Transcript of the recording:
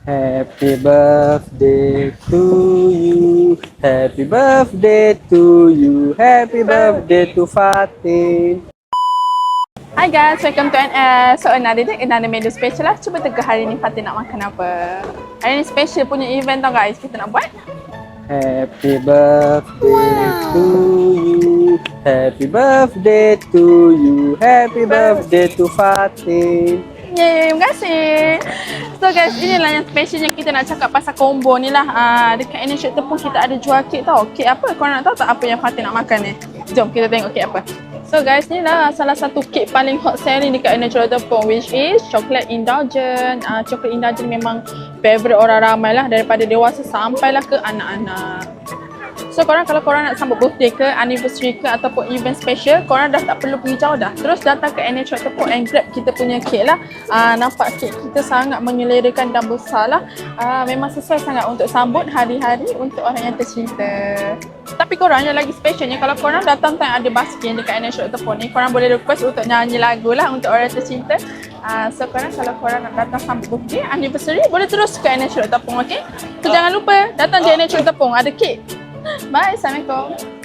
Happy birthday to you. Happy birthday to you. Happy birthday to Fatin. Hi guys, welcome to NS. So another day, another menu special lah. Cuba tengok hari ni Fatih nak makan apa. Hari ni special punya event tau guys, kita nak buat. Happy birthday to you. Happy birthday to you. Happy birthday to Fatin. Yeay, terima kasih. So guys, inilah yang special yang kita nak cakap pasal combo ni lah. Dekat NS Shop Tepung kita ada jual kek tau. Kek apa? Korang nak tahu tak apa yang Fatih nak makan ni? Jom kita tengok kek apa. So guys, ni lah salah satu kek paling hot selling dekat NS Shop Tepung, which is chocolate indulgent. Chocolate indulgent memang favourite orang ramai lah, daripada dewasa sampailah ke anak-anak. So korang kalau korang nak sambut birthday ke, anniversary ke ataupun event special, korang dah tak perlu pergi jauh dah. Terus datang ke NS Shop Tepung and grab kita punya kek lah. Nampak kek kita sangat menyelerakan dan besar lah. Memang sesuai sangat untuk sambut hari-hari untuk orang yang tercinta. Tapi korang yang lagi specialnya, kalau korang datang time ada basking dekat NS Shop Tepung ni, korang boleh request untuk nyanyi lagu lah untuk orang tercinta. So korang kalau korang nak datang sambut birthday, anniversary, boleh terus ke NS Shop Tepung, okay? So jangan lupa datang je NS Shop Tepung, ada kek. Bye, Assalamualaikum.